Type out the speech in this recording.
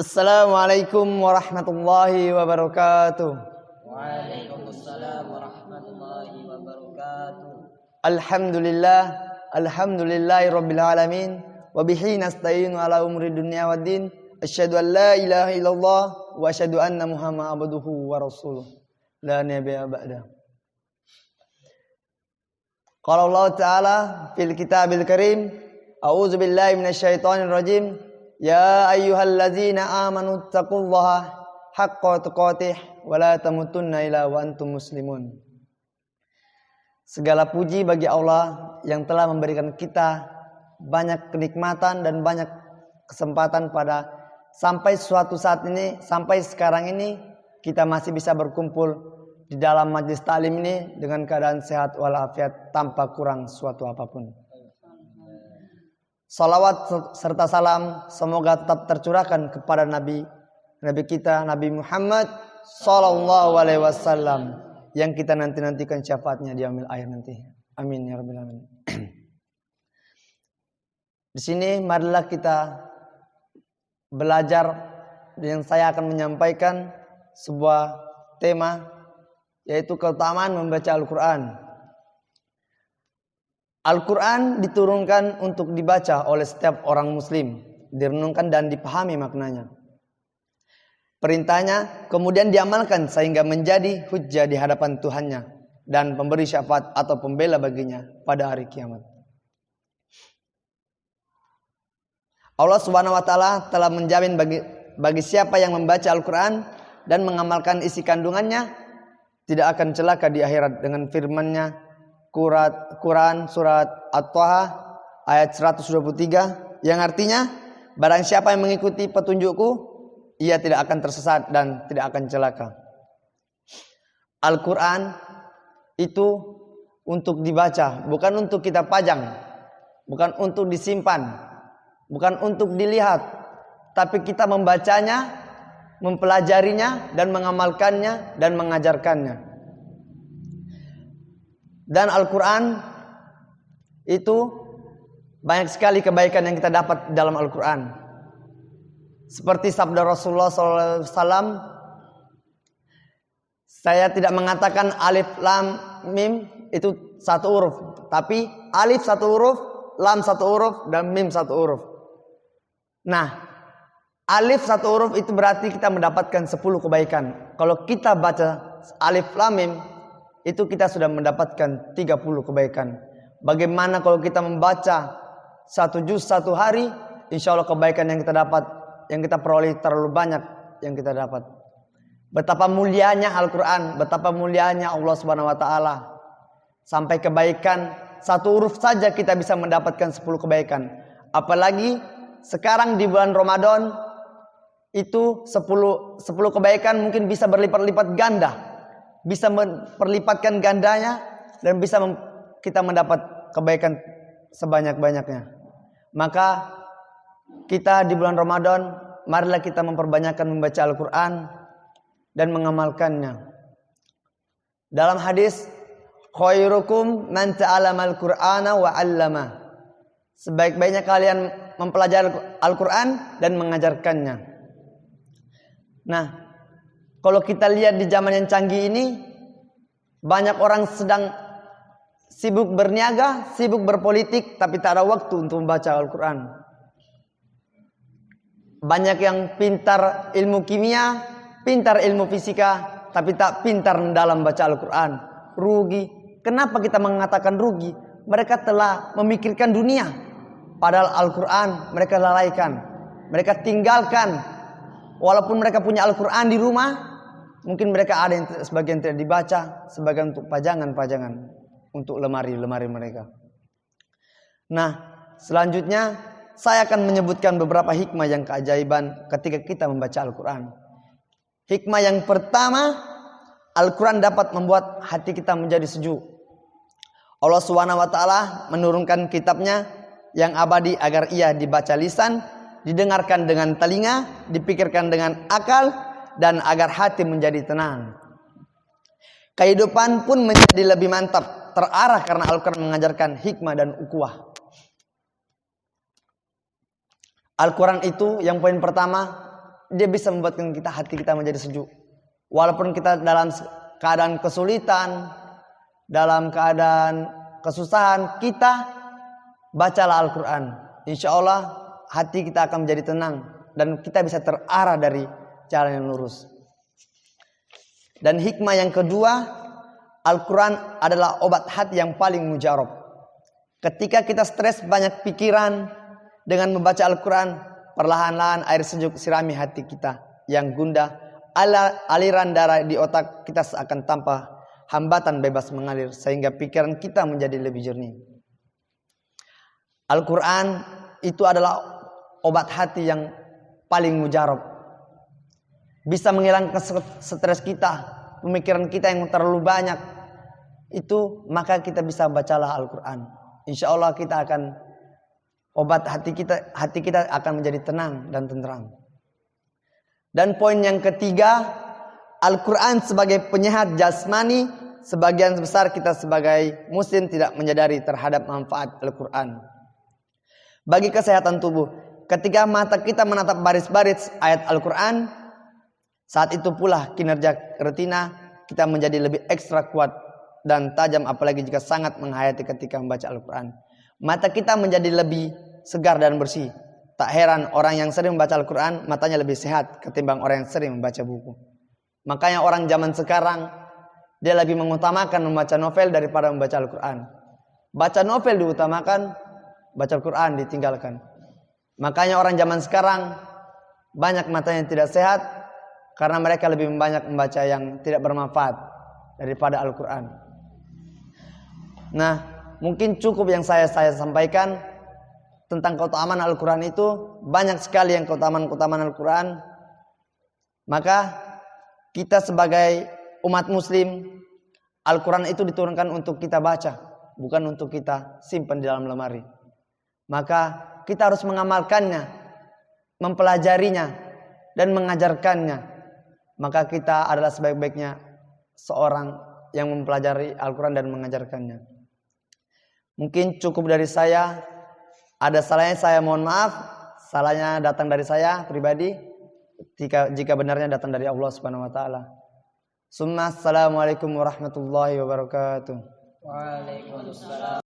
Assalamualaikum warahmatullahi wabarakatuh. Waalaikumsalam warahmatullahi wabarakatuh. Alhamdulillahi rabbil alamin. Wa bihi nasta'inu ala umri dunya waddin. Asyhadu an la ilaha illallah wa asyhadu anna Muhammadan abduhu wa rasuluh. La nabiyya ba'da. Qala Allah Ta'ala fil kitabil karim, a'udzu billahi minasyaitonir rajim. Ya ayyuhalladzina amanu taqullaha haqqa tuqatih wa la tamutunna illa wa antum muslimun. Segala puji bagi Allah yang telah memberikan kita banyak kenikmatan dan banyak kesempatan pada sampai suatu saat ini, sampai sekarang ini kita masih bisa berkumpul di dalam majlis taklim ini dengan keadaan sehat walafiat tanpa kurang suatu apapun. Salawat serta salam semoga tetap tercurahkan kepada Nabi kita Nabi Muhammad sallallahu alaihi wasallam yang kita nantikan syafaatnya di yaumil akhir nanti. Amin ya rabbal alamin. Di sini marilah kita belajar dan saya akan menyampaikan sebuah tema yaitu keutamaan membaca Al-Qur'an. Al-Quran diturunkan untuk dibaca oleh setiap orang muslim, direnungkan dan dipahami maknanya. Perintahnya kemudian diamalkan sehingga menjadi hujjah di hadapan Tuhannya dan pemberi syafaat atau pembela baginya pada hari kiamat. Allah Subhanahu wa taala telah menjamin bagi siapa yang membaca Al-Quran dan mengamalkan isi kandungannya tidak akan celaka di akhirat dengan firman-Nya Quran surat At-Taha ayat 123 yang artinya barang siapa yang mengikuti petunjukku ia tidak akan tersesat dan tidak akan celaka. Al-Quran itu untuk dibaca, bukan untuk kita pajang, bukan untuk disimpan, bukan untuk dilihat, tapi kita membacanya, mempelajarinya dan mengamalkannya dan mengajarkannya. Dan Al-Quran itu banyak sekali kebaikan yang kita dapat dalam Al-Quran. Seperti sabda Rasulullah SAW, saya tidak mengatakan alif lam mim itu satu huruf, tapi alif satu huruf, lam satu huruf, dan mim satu huruf. Nah, alif satu huruf itu berarti kita mendapatkan 10 kebaikan. Kalau kita baca alif lam mim itu kita sudah mendapatkan 30 kebaikan. Bagaimana kalau kita membaca 1 juz 1 hari, insya Allah kebaikan yang kita dapat, yang kita peroleh terlalu banyak yang kita dapat. Betapa mulianya Al-Quran, betapa mulianya Allah Subhanahu wa taala. Sampai kebaikan 1 huruf saja kita bisa mendapatkan 10 kebaikan. Apalagi sekarang di bulan Ramadan itu 10 kebaikan mungkin bisa berlipat-lipat ganda. Bisa memperlipatkan gandanya dan bisa kita mendapat kebaikan sebanyak-banyaknya. Maka kita di bulan Ramadan marilah kita memperbanyakkan membaca Al-Quran dan mengamalkannya. Dalam hadis khairukum man ta'allamal Qur'ana wa 'allama. Sebaik-baiknya kalian mempelajari Al-Quran dan mengajarkannya. Nah, kalau kita lihat di zaman yang canggih ini, banyak orang sedang sibuk berniaga, sibuk berpolitik, tapi tak ada waktu untuk membaca Al-Quran. Banyak yang pintar ilmu kimia, pintar ilmu fisika, tapi tak pintar dalam baca Al-Quran. Rugi. Kenapa kita mengatakan rugi? Mereka telah memikirkan dunia, padahal Al-Quran mereka lalaikan, mereka tinggalkan. Walaupun mereka punya Al-Quran di rumah, mungkin mereka ada yang sebagian tidak dibaca, sebagian untuk pajangan-pajangan, untuk lemari-lemari mereka. Nah, selanjutnya saya akan menyebutkan beberapa hikmah yang keajaiban ketika kita membaca Al-Quran. Hikmah yang pertama, Al-Quran dapat membuat hati kita menjadi sejuk. Allah Subhanahu wa taala menurunkan kitabnya yang abadi agar ia dibaca lisan, didengarkan dengan telinga, dipikirkan dengan akal, dan agar hati menjadi tenang. Kehidupan pun menjadi lebih mantap, terarah karena Al-Quran mengajarkan hikmah dan ukhuwah. Al-Quran itu yang poin pertama dia bisa membuatkan hati kita menjadi sejuk. Walaupun kita dalam keadaan kesulitan, dalam keadaan kesusahan, kita bacalah Al-Quran. Insya Allah hati kita akan menjadi tenang dan kita bisa terarah dari jalan yang lurus. Dan hikmah yang kedua, Al-Quran adalah obat hati yang paling mujarab. Ketika kita stres banyak pikiran, dengan membaca Al-Quran, perlahan-lahan air sejuk sirami hati kita yang gundah. Aliran darah di otak kita seakan tanpa hambatan bebas mengalir, sehingga pikiran kita menjadi lebih jernih. Al-Quran itu adalah obat hati yang paling mujarab. Bisa menghilangkan stres kita, pemikiran kita yang terlalu banyak. Itu maka kita bisa bacalah Al-Quran. Insya Allah kita akan obat hati kita akan menjadi tenang dan tenteram. Dan poin yang ketiga, Al-Quran sebagai penyehat jasmani. Sebagian besar kita sebagai muslim tidak menyadari terhadap manfaat Al-Quran bagi kesehatan tubuh. Ketika mata kita menatap baris-baris ayat Al-Quran, saat itu pula kinerja retina kita menjadi lebih ekstra kuat dan tajam, apalagi jika sangat menghayati ketika membaca Al-Quran. Mata kita menjadi lebih segar dan bersih. Tak heran orang yang sering membaca Al-Quran matanya lebih sehat ketimbang orang yang sering membaca buku. Makanya orang zaman sekarang dia lebih mengutamakan membaca novel daripada membaca Al-Quran. Baca novel diutamakan, baca Al-Quran ditinggalkan. Makanya orang zaman sekarang banyak matanya yang tidak sehat karena mereka lebih banyak membaca yang tidak bermanfaat daripada Al-Quran. Nah, mungkin cukup yang saya sampaikan tentang keutamaan Al-Quran itu. Banyak sekali yang keutamaan Al-Quran. Maka kita sebagai umat muslim, Al-Quran itu diturunkan untuk kita baca, bukan untuk kita simpan di dalam lemari. Maka kita harus mengamalkannya, mempelajarinya, dan mengajarkannya. Maka kita adalah sebaik-baiknya seorang yang mempelajari Al-Quran dan mengajarkannya. Mungkin cukup dari saya. Ada salahnya saya mohon maaf. Salahnya datang dari saya pribadi. Jika benarnya datang dari Allah Subhanahu wa taala. Assalamualaikum warahmatullahi wabarakatuh. Waalaikumsalam.